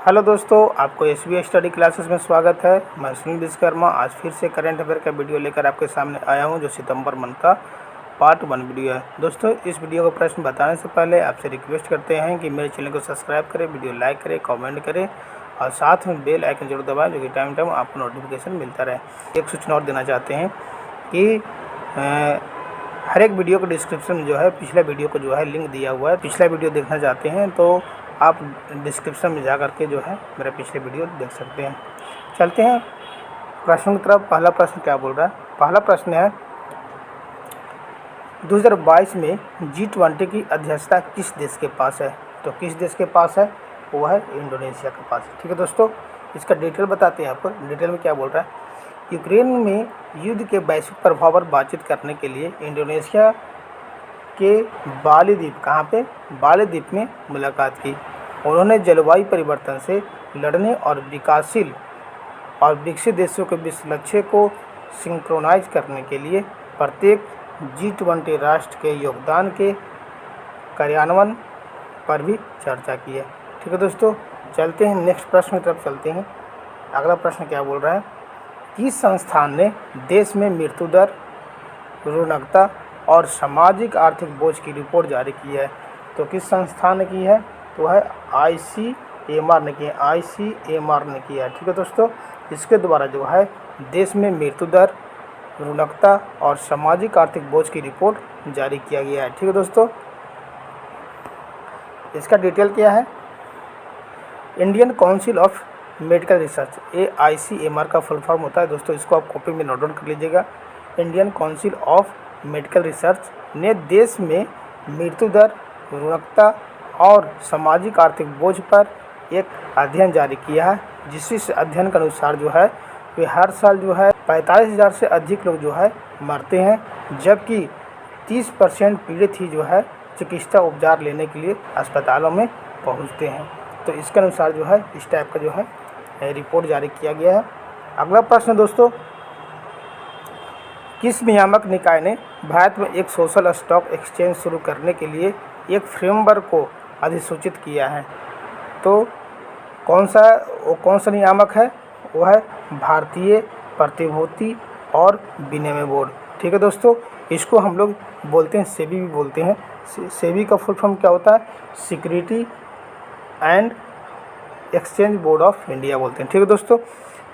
Hello दोस्तों, आपको SBI study classes में स्वागत है। मैं सुनील विश्वकर्मा आज फिर से करंट अफेयर का वीडियो लेकर आपके सामने आया हूं, जो सितंबर मंथ का पार्ट 1 वीडियो है। दोस्तों, इस वीडियो को प्रश्न बताने से पहले आपसे रिक्वेस्ट करते हैं कि मेरे चैनल को सब्सक्राइब करें, वीडियो लाइक करें, कमेंट करें और साथ में बेल आइकन जरूर दबाएँ, जो कि टाइम टाइम आपको नोटिफिकेशन मिलता रहे। एक सूचना और देना चाहते हैं कि हर एक वीडियो को डिस्क्रिप्शन में जो है पिछला वीडियो को जो है लिंक दिया हुआ है। पिछला वीडियो देखना चाहते हैं तो आप डिस्क्रिप्शन में जा कर के जो है मेरा पिछले वीडियो देख सकते हैं। चलते हैं प्रश्न की तरफ। पहला प्रश्न क्या बोल रहा है? पहला प्रश्न है 2022 में G20 की अध्यक्षता किस देश के पास है? तो किस देश के पास है? वो है इंडोनेशिया के पास। ठीक है दोस्तों, इसका डिटेल बताते हैं आपको। डिटेल में क्या बोल रहा है? यूक्रेन में युद्ध के वैश्विक प्रभाव पर बातचीत करने के लिए इंडोनेशिया के बाली द्वीप, कहाँ पे? बाली द्वीप में मुलाकात की। उन्होंने जलवायु परिवर्तन से लड़ने और विकासशील और विकसित देशों के बीच लक्ष्य को सिंक्रोनाइज करने के लिए प्रत्येक G20 राष्ट्र के योगदान के कार्यान्वयन पर भी चर्चा की है। ठीक है दोस्तों, चलते हैं नेक्स्ट प्रश्न की तरफ चलते हैं। अगला प्रश्न क्या बोल रहा है? किस संस्थान ने देश में मृत्यु दर, ऋणग्रता और सामाजिक आर्थिक बोझ की रिपोर्ट जारी की है? तो किस संस्थान ने की है? तो है ICMR ने की है। ICMR ने किया है। ठीक है दोस्तों, इसके द्वारा जो है देश में मृत्यु दर, ऋणग्रता और सामाजिक आर्थिक बोझ की रिपोर्ट जारी किया गया है। ठीक है दोस्तों, इसका डिटेल क्या है? Indian council of medical research, AICMR का फुल फॉर्म होता है दोस्तों। इसको आप कॉपी में नोट डाउन कर लीजिएगा। Indian council of medical research ने देश में मृत्यु दर, ऋणग्रता और सामाजिक आर्थिक बोझ पर एक अध्ययन जारी किया है, जिस अध्ययन के अनुसार जो है वे हर साल जो है 45,000 से अधिक लोग जो है मरते हैं, जबकि 30% पीड़ित ही जो है चिकित्सा उपचार लेने के लिए अस्पतालों में पहुंचते हैं। तो इसके अनुसार जो है इस टाइप का जो है रिपोर्ट जारी किया गया है। अगला प्रश्न दोस्तों, किस नियामक निकाय ने भारत में एक सोशल स्टॉक एक्सचेंज शुरू करने के लिए एक फ्रेमवर्क को अधिसूचित किया है? तो कौन सा नियामक है? वो है भारतीय प्रतिभूति और विनिमय बोर्ड। ठीक है दोस्तों, इसको हम लोग बोलते हैं सेबी भी बोलते हैं। सेबी का फुल फॉर्म क्या होता है? Security and exchange board of India बोलते हैं। ठीक है दोस्तों,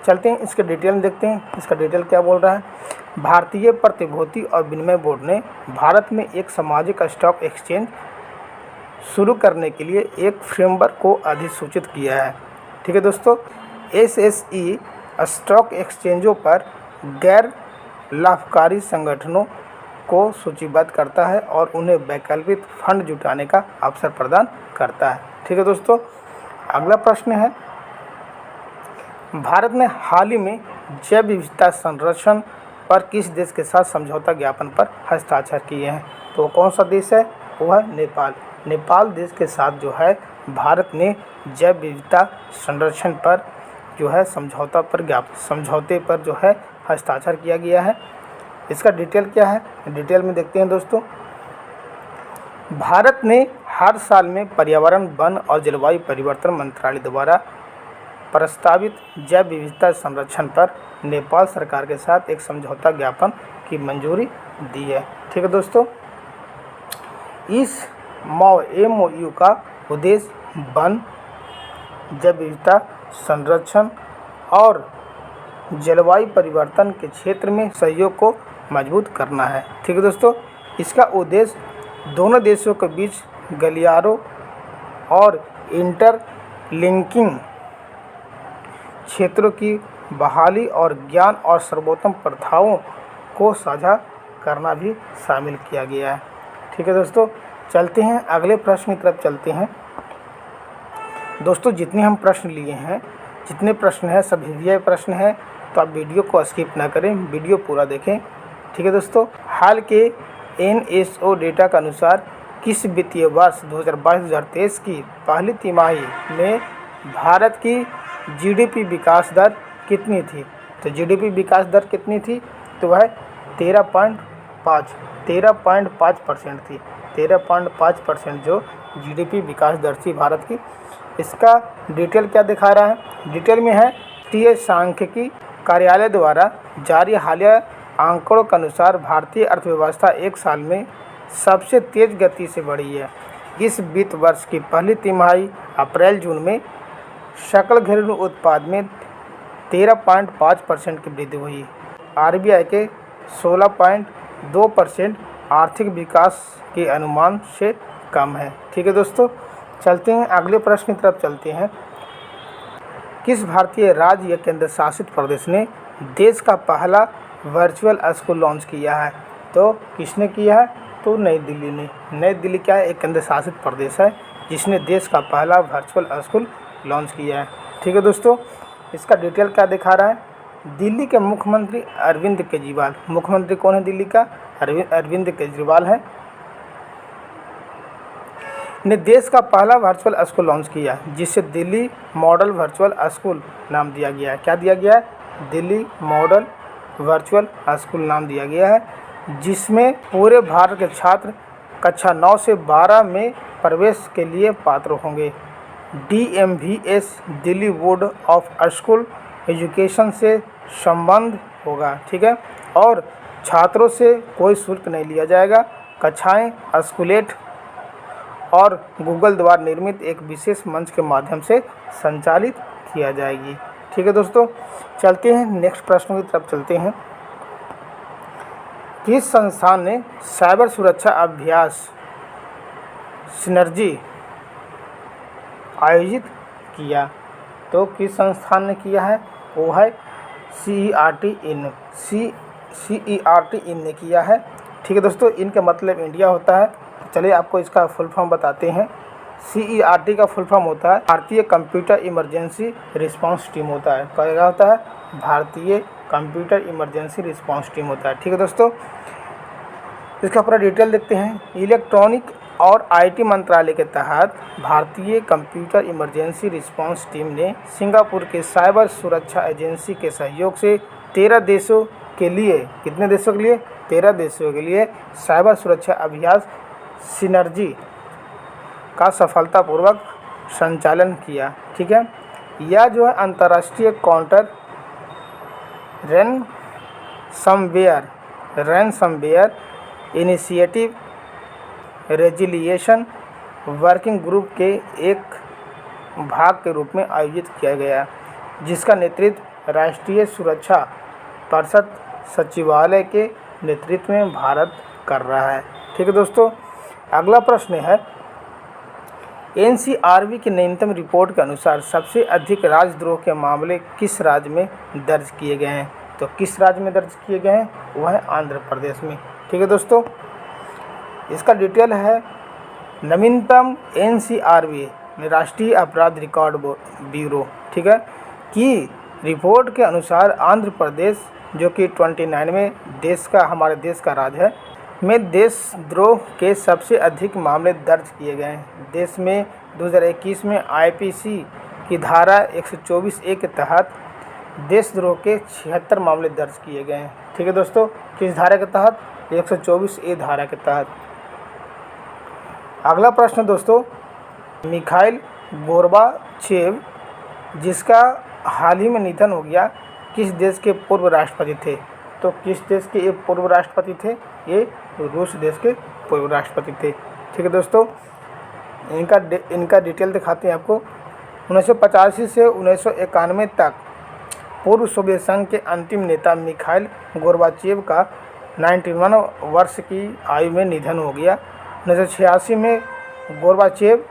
चलते हैं इसके डिटेल में देखते हैं। इसका डिटेल क्या बोल रहा है? भारतीय प्रतिभूति और विनिमय बोर्ड ने भारत में एक सामाजिक स्टॉक एक्सचेंज शुरू करने के लिए एक फ्रेमवर्क को अधिसूचित किया है। ठीक है दोस्तों, SSE स्टॉक एक्सचेंजों पर गैर लाभकारी संगठनों को सूचीबद्ध करता है और उन्हें वैकल्पिक फंड जुटाने का अवसर प्रदान करता है। ठीक है दोस्तों, अगला प्रश्न है, भारत ने हाल ही में जैव विविधता संरक्षण पर किस देश के साथ समझौता ज्ञापन पर हस्ताक्षर किए हैं? तो कौन सा देश है? वो है नेपाल। नेपाल देश के साथ जो है भारत ने जैव विविधता संरक्षण पर जो है समझौते पर जो है हस्ताक्षर किया गया है। इसका डिटेल क्या है? डिटेल में देखते हैं दोस्तों। भारत ने हर साल में पर्यावरण, वन और जलवायु परिवर्तन मंत्रालय द्वारा प्रस्तावित जैव विविधता संरक्षण पर नेपाल सरकार के साथ एक समझौता ज्ञापन की मंजूरी दी है। ठीक है दोस्तों, इस MOU का उद्देश्य वन, जैव विविधता संरक्षण और जलवायु परिवर्तन के क्षेत्र में सहयोग को मजबूत करना है। ठीक है दोस्तों, इसका उद्देश्य दोनों देशों के बीच गलियारों और इंटरलिंकिंग क्षेत्रों की बहाली और ज्ञान और सर्वोत्तम प्रथाओं को साझा करना भी शामिल किया गया है। ठीक है दोस्तों, चलते हैं अगले प्रश्न की तरफ चलते हैं। दोस्तों, जितने हम प्रश्न लिए हैं, जितने प्रश्न हैं सब VVI प्रश्न हैं, तो आप वीडियो को स्किप ना करें, वीडियो पूरा देखें। ठीक है दोस्तों, हाल के NSO डेटा के अनुसार किस वित्तीय वर्ष 2022-2023 की पहली तिमाही में भारत की GDP विकास दर कितनी थी? तो GDP विकास दर कितनी थी? तो वह 13.5% थी। 13.5% जो GDP विकास दर थी भारत की, इसका डिटेल क्या दिखा रहा है, डिटेल में है राष्ट्रीय सांख्यिकी कार्यालय द्वारा जारी हालिया आंकड़ों के अनुसार भारतीय अर्थव्यवस्था एक साल में सबसे तेज गति से बढ़ी है। इस वित्त वर्ष की पहली तिमाही अप्रैल जून में सकल घरेलू उत्पाद में 13.5% की वृद्धि हुई। आरबीआई के 16.2% आर्थिक विकास के अनुमान से कम है। ठीक है दोस्तों, चलते हैं अगले प्रश्न की तरफ चलते हैं। किस भारतीय राज्य या केंद्र शासित प्रदेश ने देश का पहला वर्चुअल स्कूल लॉन्च किया है? तो किसने किया है? तो नई दिल्ली ने। नई दिल्ली क्या है? एक केंद्र शासित प्रदेश है जिसने देश का पहला वर्चुअल स्कूल लॉन्च किया है। ठीक है दोस्तों, इसका डिटेल क्या दिखा रहा है, दिल्ली के मुख्यमंत्री अरविंद केजरीवाल, मुख्यमंत्री कौन है दिल्ली का? अरविंद केजरीवाल है, ने देश का पहला वर्चुअल स्कूल लॉन्च किया जिसे दिल्ली मॉडल वर्चुअल स्कूल नाम दिया गया है। क्या दिया गया है? दिल्ली मॉडल वर्चुअल स्कूल नाम दिया गया है, जिसमें पूरे भारत के छात्र कक्षा 9 से 12 में प्रवेश के लिए पात्र होंगे। DMVS Delhi board of school education से संबंध होगा। ठीक है, और छात्रों से कोई शुल्क नहीं लिया जाएगा। कक्षाएं स्कूलेट और गूगल द्वारा निर्मित एक विशेष मंच के माध्यम से संचालित किया जाएगी। ठीक है दोस्तों, चलते हैं नेक्स्ट प्रश्न की तरफ चलते हैं। किस संस्थान ने साइबर सुरक्षा अभ्यास सिनर्जी आयोजित किया? तो किस संस्थान ने किया है? वो है CERT इन ने किया है। ठीक है दोस्तों, इनका मतलब इंडिया होता है। चलिए आपको इसका फुल फॉर्म बताते हैं। CERT का फुल फॉर्म होता है भारतीय कंप्यूटर इमरजेंसी रिस्पांस टीम होता है। क्या होता है? भारतीय कंप्यूटर इमरजेंसी रिस्पांस टीम होता है। ठीक है दोस्तों, इसका पूरा डिटेल देखते हैं। इलेक्ट्रॉनिक और IT मंत्रालय के तहत भारतीय कंप्यूटर इमरजेंसी रिस्पांस टीम ने सिंगापुर के साइबर सुरक्षा एजेंसी के सहयोग से 13 देशों के लिए, कितने देशों के लिए? 13 देशों के लिए साइबर सुरक्षा अभ्यास सिनर्जी का सफलतापूर्वक संचालन किया। ठीक है, यह जो है अंतर्राष्ट्रीय counter ransomware initiative resilience working group के एक भाग के रूप में आयोजित किया गया, जिसका नेतृत्व राष्ट्रीय सुरक्षा परिषद सचिवालय के नेतृत्व में भारत कर रहा है। ठीक है दोस्तों, अगला प्रश्न है, NCRB की नवीनतम रिपोर्ट के अनुसार सबसे अधिक राजद्रोह के मामले किस राज्य में दर्ज किए गए हैं? तो किस राज्य में दर्ज किए गए हैं? वह है आंध्र प्रदेश में। ठीक है दोस्तों, इसका डिटेल है नवीनतम NCRB राष्ट्रीय अपराध रिकॉर्ड ब्यूरो, ठीक है, की रिपोर्ट के अनुसार आंध्र प्रदेश जो कि 29 में हमारे देश का राज्य है में देशद्रोह के सबसे अधिक मामले दर्ज किए गए हैं। देश में 2021 में IPC की धारा 124A के तहत देशद्रोह के 76 मामले दर्ज किए गए हैं। ठीक है दोस्तों, किस धारा के तहत? 124A धारा के तहत। अगला प्रश्न दोस्तों, मिखाइल गोर्बाचेव जिसका हाल ही में निधन हो गया, किस देश के पूर्व राष्ट्रपति थे? तो किस देश के ये पूर्व राष्ट्रपति थे? ये रूस देश के पूर्व राष्ट्रपति थे। ठीक है दोस्तों, इनका डिटेल दिखाते हैं आपको। 1985 से 1991 तक पूर्व सोवियत संघ के अंतिम नेता मिखाइल गोर्बाचेव का 91 वर्ष की आयु में निधन हो गया। 1986 में गोर्बाचेव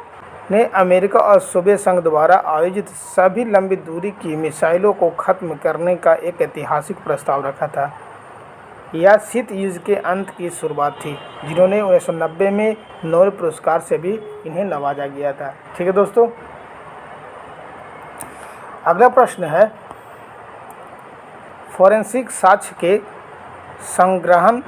ने अमेरिका और सोवियत संघ द्वारा आयोजित सभी लंबी दूरी की मिसाइलों को खत्म करने का एक ऐतिहासिक प्रस्ताव रखा था। यह शीत युद्ध के अंत की शुरुआत थी, जिन्होंने 1990 में नोबेल पुरस्कार से भी इन्हें नवाजा गया था। ठीक है दोस्तों, अगला प्रश्न है, फोरेंसिक साक्ष्य के संग्रहण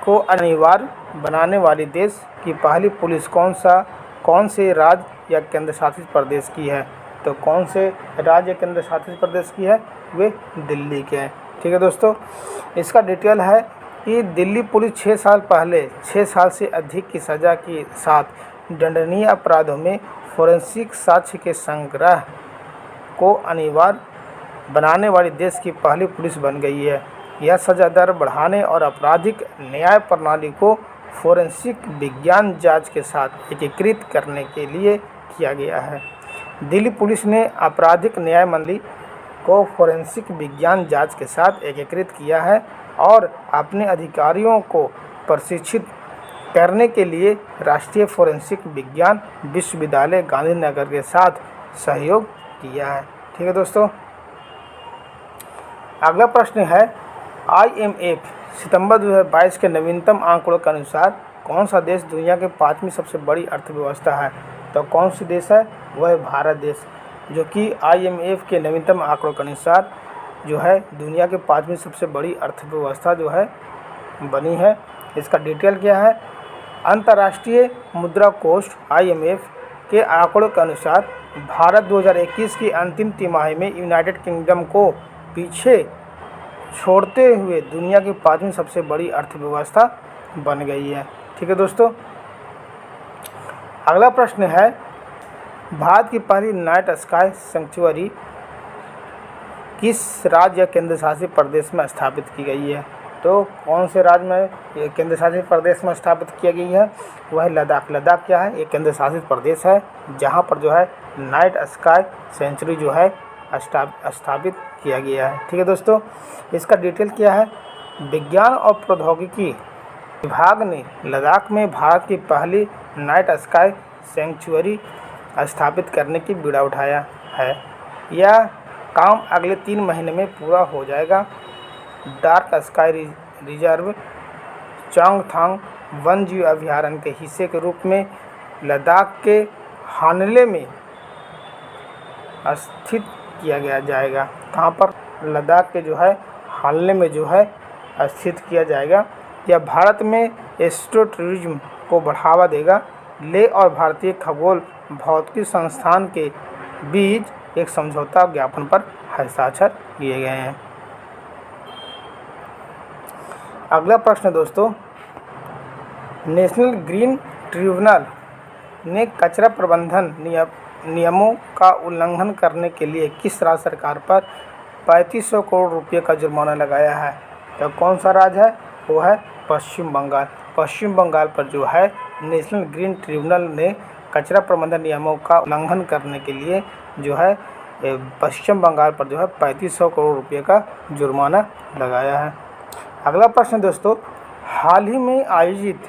को अनिवार्य बनाने वाली देश की पहली पुलिस कौन से राज्य या केंद्र शासित प्रदेश की है? तो कौन से राज्य या केंद्र शासित प्रदेश की है? वे दिल्ली के हैं। ठीक है दोस्तों, इसका डिटेल है कि दिल्ली पुलिस 6 साल पहले 6 साल से अधिक की सज़ा के साथ दंडनीय अपराधों में फोरेंसिक साक्ष्य के संग्रह को अनिवार्य बनाने वाली देश की पहली पुलिस बन गई है। यह सजा दर बढ़ाने और आपराधिक न्याय प्रणाली को फोरेंसिक विज्ञान जांच के साथ एकीकृत करने के लिए किया गया है। दिल्ली पुलिस ने आपराधिक न्याय मंडली को फोरेंसिक विज्ञान जांच के साथ एकीकृत किया है और अपने अधिकारियों को प्रशिक्षित करने के लिए राष्ट्रीय फोरेंसिक विज्ञान विश्वविद्यालय गांधीनगर के साथ सहयोग किया है। ठीक है दोस्तों, अगला प्रश्न है IMF सितंबर 2022 के नवीनतम आंकड़ों के अनुसार कौन सा देश दुनिया के 5वीं सबसे बड़ी अर्थव्यवस्था है? तो कौन सी देश है? वह है भारत देश, जो कि IMF के नवीनतम आंकड़ों के अनुसार जो है दुनिया के 5वीं सबसे बड़ी अर्थव्यवस्था जो है बनी है। इसका डिटेल क्या है? अंतर्राष्ट्रीय मुद्रा कोष IMF के आंकड़ों के अनुसार भारत 2021 की अंतिम तिमाही में यूनाइटेड किंगडम को पीछे छोड़ते हुए दुनिया की 5वीं सबसे बड़ी अर्थव्यवस्था बन गई है। ठीक है दोस्तों, अगला प्रश्न है भारत की पहली नाइट स्काई सेंचुरी किस राज्य या केंद्र शासित प्रदेश में स्थापित की गई है? तो कौन से राज्य में केंद्र शासित प्रदेश में स्थापित की गई है? वह है लद्दाख। लद्दाख क्या है? एक केंद्र शासित प्रदेश है जहाँ पर जो है नाइट स्काई सेंचुरी जो है स्थापित किया गया है। ठीक है दोस्तों, इसका डिटेल क्या है? विज्ञान और प्रौद्योगिकी विभाग ने लद्दाख में भारत की पहली नाइट स्काई सेंचुरी स्थापित करने की बीड़ा उठाया है। यह काम अगले 3 महीने में पूरा हो जाएगा। डार्क स्काई रिजर्व चोंगथांग वन्यजीव अभयारण्य के हिस्से के रूप में लद्दाख के हानले में स्थित किया गया जाएगा। कहाँ पर? लद्दाख के जो है हानले में जो है स्थित किया जाएगा। यह भारत में एस्ट्रो टूरिज्म को बढ़ावा देगा। लेह और भारतीय खगोल भौतिकी संस्थान के बीच एक समझौता ज्ञापन पर हस्ताक्षर किए गए हैं। अगला प्रश्न दोस्तों, नेशनल ग्रीन ट्रिब्यूनल ने कचरा प्रबंधन नियमों का उल्लंघन करने के लिए किस राज्य सरकार पर 3500 करोड़ रुपये का जुर्माना लगाया है? तो कौन सा राज्य है? वो है पश्चिम बंगाल। पश्चिम बंगाल पर जो है नेशनल ग्रीन ट्रिब्यूनल ने कचरा प्रबंधन नियमों का उल्लंघन करने के लिए जो है पश्चिम बंगाल पर जो है 3500 करोड़ रुपये का जुर्माना लगाया है। अगला प्रश्न दोस्तों, हाल ही में आयोजित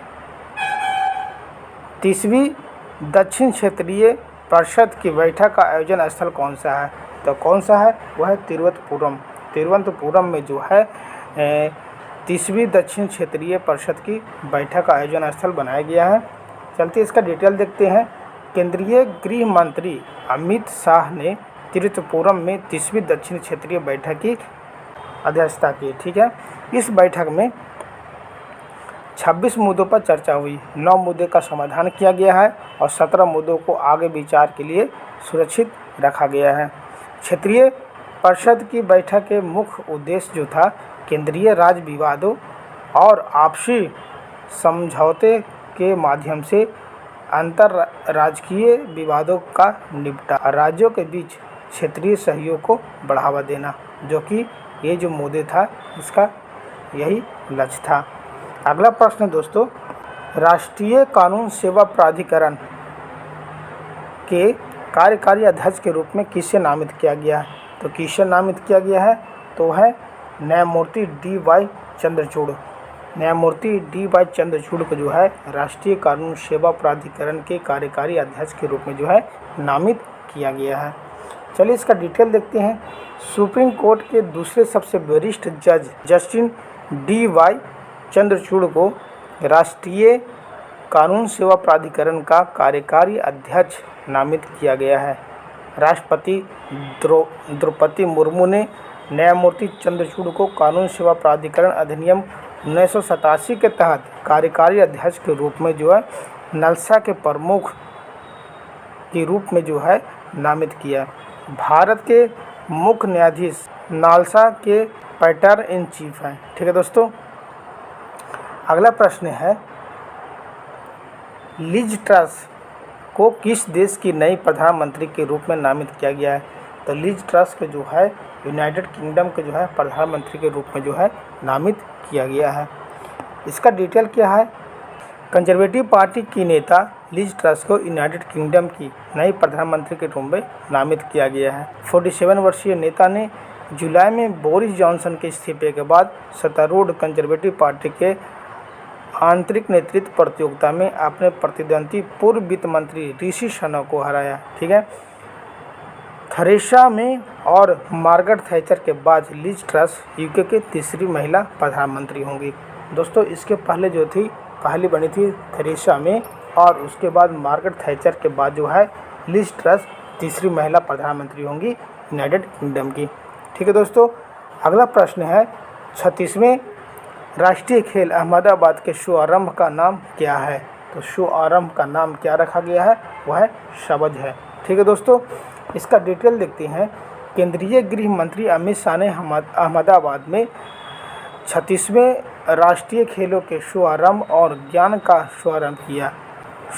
30वीं दक्षिण क्षेत्रीय परिषद की बैठक का आयोजन स्थल कौन सा है? तो कौन सा है? वह है तिरुवनंतपुरम। तिरुवनंतपुरम में जो है 30वीं दक्षिण क्षेत्रीय परिषद की बैठक का आयोजन स्थल बनाया गया है। चलते इसका डिटेल देखते हैं। केंद्रीय गृह मंत्री अमित शाह ने तिरुवनंतपुरम में 30वीं दक्षिण क्षेत्रीय बैठक की अध्यक्षता की। ठीक है, इस बैठक में 26 मुद्दों पर चर्चा हुई। 9 मुद्दे का समाधान किया गया है और 17 मुद्दों को आगे विचार के लिए सुरक्षित रखा गया है। क्षेत्रीय परिषद की बैठक के मुख्य उद्देश्य जो था केंद्रीय राज्य विवादों और आपसी समझौते के माध्यम से अंतर्राज्यीय विवादों का निपटारा, राज्यों के बीच क्षेत्रीय सहयोग को बढ़ावा देना, जो कि ये जो मुद्दे था इसका यही लक्ष्य था। अगला प्रश्न दोस्तों, राष्ट्रीय कानून सेवा प्राधिकरण के कार्यकारी अध्यक्ष के रूप में किसे नामित किया गया है? तो किसे नामित किया गया है? तो है न्यायमूर्ति DY चंद्रचूड़। न्यायमूर्ति DY चंद्रचूड़ को जो है राष्ट्रीय कानून सेवा प्राधिकरण के कार्यकारी अध्यक्ष के रूप में जो है नामित किया गया है। चलिए इसका डिटेल देखते हैं। सुप्रीम कोर्ट के दूसरे सबसे वरिष्ठ जज जस्टिस DY चंद्रचूड़ को राष्ट्रीय कानून सेवा प्राधिकरण का कार्यकारी अध्यक्ष नामित किया गया है। राष्ट्रपति द्रौपदी मुर्मू ने न्यायमूर्ति चंद्रचूड़ को कानून सेवा प्राधिकरण अधिनियम 1987 के तहत कार्यकारी अध्यक्ष के रूप में जो है नलसा के प्रमुख के रूप में जो है नामित किया। भारत के मुख्य न्यायाधीश नालसा के पैटर इन चीफ हैं। ठीक है दोस्तों, अगला प्रश्न है लिज ट्रस को किस देश की नई प्रधानमंत्री के रूप में नामित किया गया है? तो लिज ट्रस के जो है यूनाइटेड किंगडम के जो है प्रधानमंत्री के रूप में जो है नामित किया गया है। इसका डिटेल क्या है? कंजर्वेटिव पार्टी की नेता लिज ट्रस को यूनाइटेड किंगडम की नई प्रधानमंत्री के रूप में नामित किया गया है। 47 वर्षीय नेता ने जुलाई में बोरिस जॉनसन के इस्तीफे के बाद सत्तारूढ़ कंजर्वेटिव पार्टी के आंतरिक नेतृत्व प्रतियोगिता में अपने प्रतिद्वंदी पूर्व वित्त मंत्री ऋषि सुनक को हराया। ठीक है, थेरेसा मे और मार्गरेट थैचर के बाद लिज ट्रस यूके की तीसरी महिला प्रधानमंत्री होंगी। दोस्तों, इसके पहले जो थी पहली बनी थी थेरेसा मे और उसके बाद मार्गरेट थैचर के बाद जो है लिज ट्रस तीसरी महिला प्रधानमंत्री होंगी यूनाइटेड किंगडम की। ठीक है दोस्तों, अगला प्रश्न है 36वें राष्ट्रीय खेल अहमदाबाद के शुभारंभ का नाम क्या है? तो शुभारंभ का नाम क्या रखा गया है? वह है शबज है। ठीक है दोस्तों, इसका डिटेल देखते हैं। केंद्रीय गृह मंत्री अमित शाह ने अहमदाबाद में 36वें राष्ट्रीय खेलों के शुभारंभ और ज्ञान का शुभारंभ किया।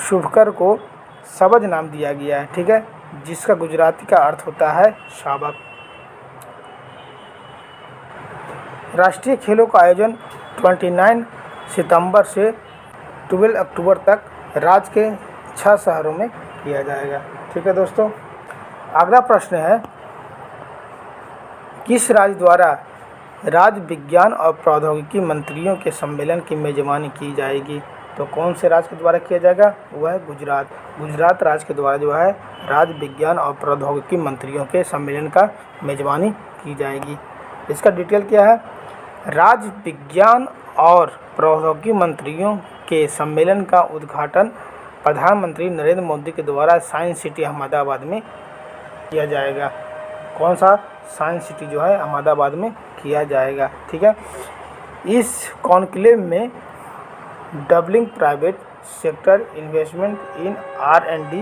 शुभकर को शबज नाम दिया गया है। ठीक है, जिसका गुजराती का अर्थ होता है शाबक। राष्ट्रीय खेलों का आयोजन 29 सितंबर से 12 अक्टूबर तक राज्य के 6 शहरों में किया जाएगा। ठीक है दोस्तों, अगला प्रश्न है किस राज्य द्वारा राज्य विज्ञान और प्रौद्योगिकी मंत्रियों के सम्मेलन की मेजबानी की जाएगी? तो कौन से राज्य के द्वारा किया जाएगा? वह है गुजरात। गुजरात राज्य के द्वारा जो है राज्य विज्ञान और प्रौद्योगिकी मंत्रियों के सम्मेलन का मेजबानी की जाएगी। इसका डिटेल क्या है? राज्य विज्ञान और प्रौद्योगिकी मंत्रियों के सम्मेलन का उद्घाटन प्रधानमंत्री नरेंद्र मोदी के द्वारा साइंस सिटी अहमदाबाद में किया जाएगा। कौन सा साइंस सिटी जो है अहमदाबाद में किया जाएगा? ठीक है, इस कॉन्क्लेव में doubling private sector investment in R&D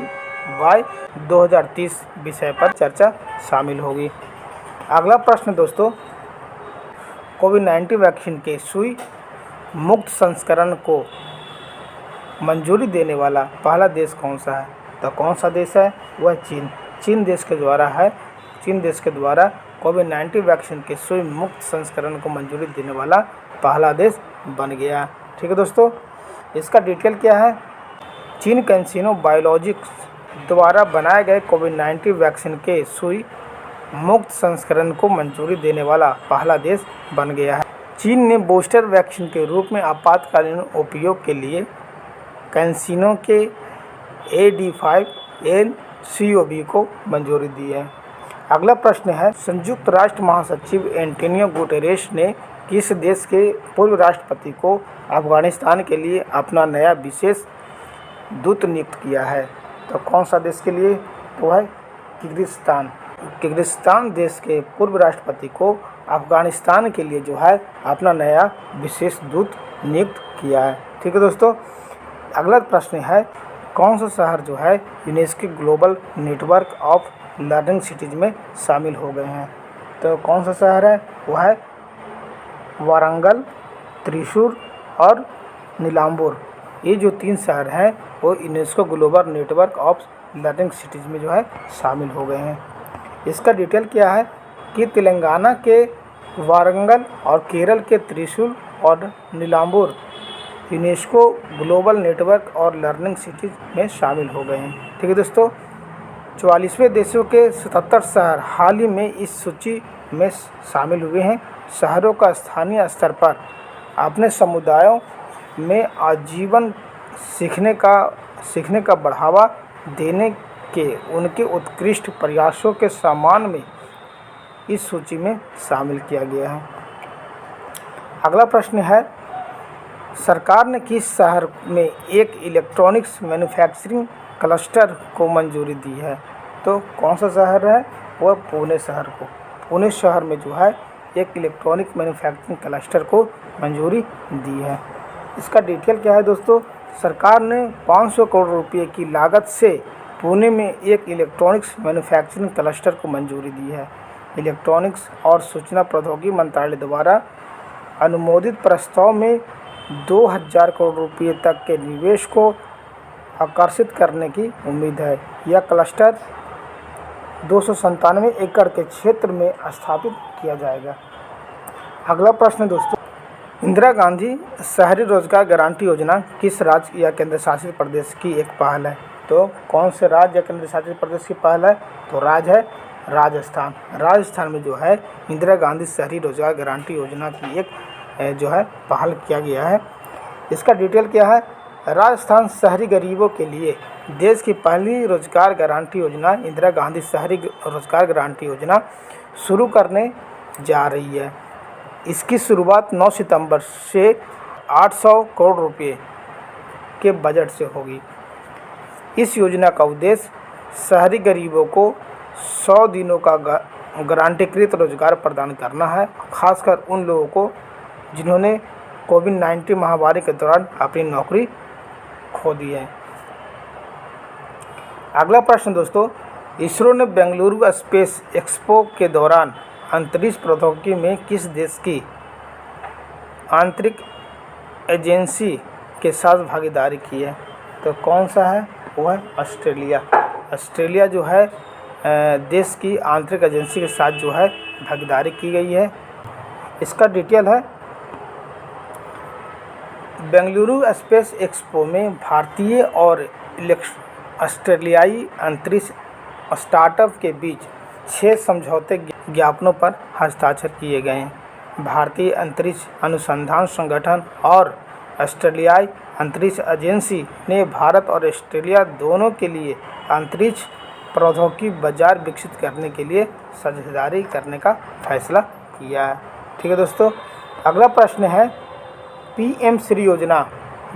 by 2030 विषय पर चर्चा शामिल होगी। अगला प्रश्न दोस्तों, कोविड-19 वैक्सीन के सुई मुक्त संस्करण को मंजूरी देने वाला पहला देश कौन सा है? तो कौन सा देश है? वह चीन। चीन देश के द्वारा है। चीन देश के द्वारा कोविड-19 वैक्सीन के सुई मुक्त संस्करण को मंजूरी देने वाला पहला देश बन गया। ठीक है दोस्तों, इसका डिटेल क्या है? चीन कैंसिनो बायोलॉजिक्स द्वारा बनाए गए कोविड-19 वैक्सीन के सुई मुक्त संस्करण को मंजूरी देने वाला पहला देश बन गया है। चीन ने बूस्टर वैक्सीन के रूप में आपातकालीन उपयोग के लिए कैंसिनो के AD5-nCoV को मंजूरी दी है। अगला प्रश्न है संयुक्त राष्ट्र महासचिव एंटोनियो गुटेरेस ने किस देश के पूर्व राष्ट्रपति को अफगानिस्तान के लिए अपना नया विशेष दूत नियुक्त किया है? तो कौन सा देश के लिए? तो है किर्गिस्तान। किर्गिस्तान देश के पूर्व राष्ट्रपति को अफगानिस्तान के लिए जो है अपना नया विशेष दूत नियुक्त किया है। ठीक है दोस्तों, अगला प्रश्न है कौन सा शहर जो है UNESCO global network of learning cities में शामिल हो गए हैं? तो कौन सा शहर है? वह है वारंगल, त्रिशूर और नीलाम्बूर। ये जो 3 शहर हैं वो UNESCO global network of learning cities में जो है शामिल हो गए हैं। इसका डिटेल क्या है कि तेलंगाना के वारंगल और केरल के त्रिशूर और नीलाम्बूर यूनेस्को ग्लोबल नेटवर्क और लर्निंग सिटीज़ में शामिल हो गए हैं। ठीक है दोस्तों, 44वें देशों के 77 शहर हाल ही में इस सूची में शामिल हुए हैं। शहरों का स्थानीय स्तर पर अपने समुदायों में आजीवन सीखने का बढ़ावा देने के उनके उत्कृष्ट प्रयासों के सम्मान में इस सूची में शामिल किया गया है। अगला प्रश्न है सरकार ने किस शहर में एक इलेक्ट्रॉनिक्स मैन्युफैक्चरिंग क्लस्टर को मंजूरी दी है? तो कौन सा शहर है? वह पुणे शहर को। पुणे शहर में जो है एक इलेक्ट्रॉनिक मैन्युफैक्चरिंग क्लस्टर को मंजूरी दी है। इसका डिटेल क्या है दोस्तों? सरकार ने 500 करोड़ रुपये की लागत से पुणे में एक इलेक्ट्रॉनिक्स मैन्युफैक्चरिंग क्लस्टर को मंजूरी दी है। इलेक्ट्रॉनिक्स और सूचना प्रौद्योगिकी मंत्रालय द्वारा अनुमोदित प्रस्ताव में 2000 करोड़ रुपये तक के निवेश को आकर्षित करने की उम्मीद है। यह क्लस्टर 297 एकड़ के क्षेत्र में स्थापित किया जाएगा। अगला प्रश्न दोस्तों, इंदिरा गांधी शहरी रोजगार गारंटी योजना किस राज्य या केंद्र शासित प्रदेश की एक पहल है? तो कौन से राज्य या केंद्र शासित प्रदेश की पहल है? तो राज्य है राजस्थान। राजस्थान में जो है इंदिरा गांधी शहरी रोजगार गारंटी योजना की एक जो है पहल किया गया है। इसका डिटेल क्या है? राजस्थान शहरी गरीबों के लिए देश की पहली रोजगार गारंटी योजना इंदिरा गांधी शहरी रोजगार गारंटी योजना शुरू करने जा रही है। इसकी शुरुआत 9 सितंबर से 800 करोड़ रुपए के बजट से होगी। इस योजना का उद्देश्य शहरी गरीबों को 100 दिनों का गारंटीकृत रोजगार प्रदान करना है, खासकर उन लोगों को जिन्होंने कोविड-19 महामारी के दौरान अपनी नौकरी खो दी है। अगला प्रश्न दोस्तों, इसरो ने बेंगलुरु स्पेस एक्सपो के दौरान अंतरिक्ष प्रौद्योगिकी में किस देश की आंतरिक एजेंसी के साथ भागीदारी की है? तो कौन सा है? वो है ऑस्ट्रेलिया। ऑस्ट्रेलिया जो है देश की आंतरिक एजेंसी के साथ जो है भागीदारी की गई है। इसका डिटेल है, बेंगलुरु स्पेस एक्सपो में भारतीय और ऑस्ट्रेलियाई अंतरिक्ष स्टार्टअप के बीच 6 समझौते ज्ञापनों पर हस्ताक्षर किए गए हैं। भारतीय अंतरिक्ष अनुसंधान संगठन और ऑस्ट्रेलियाई अंतरिक्ष एजेंसी ने भारत और ऑस्ट्रेलिया दोनों के लिए अंतरिक्ष प्रौद्योगिकी बाजार विकसित करने के लिए साझेदारी करने का फैसला किया है। ठीक है दोस्तों, अगला प्रश्न है, पीएम श्री योजना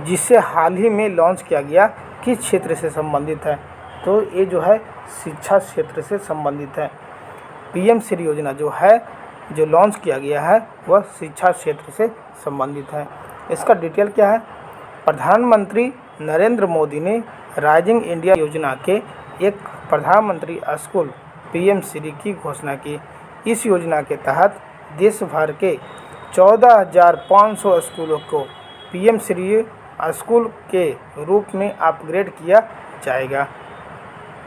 जिसे हाल ही में लॉन्च किया गया किस क्षेत्र से संबंधित है? तो ये जो है शिक्षा क्षेत्र से संबंधित है। पीएम श्री योजना जो है जो लॉन्च किया गया है वह शिक्षा क्षेत्र से संबंधित है। इसका डिटेल क्या है? प्रधानमंत्री नरेंद्र मोदी ने राइजिंग इंडिया योजना के एक प्रधानमंत्री स्कूल पीएम श्री की घोषणा की। इस योजना के तहत देश भर के 14,500 स्कूलों को पीएम श्री स्कूल के रूप में अपग्रेड किया जाएगा।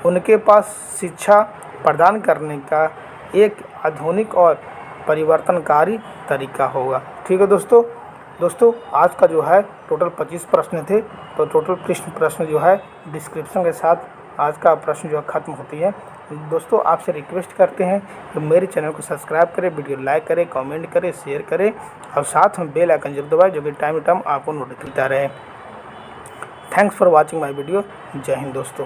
उनके पास शिक्षा प्रदान करने का एक आधुनिक और परिवर्तनकारी तरीका होगा। ठीक है दोस्तों आज का जो है टोटल 25 प्रश्न थे। तो टोटल प्रश्न जो है डिस्क्रिप्शन के साथ आज का प्रश्न जो है ख़त्म होती है। दोस्तों आपसे रिक्वेस्ट करते हैं कि मेरे चैनल को सब्सक्राइब करें, वीडियो लाइक करें, कमेंट करें, शेयर करें और साथ में बेल आइकन जरूर दबाएं जो कि टाइम आपको नोटिफिकेशन रहे। Thanks for watching my video. जय हिंद दोस्तों।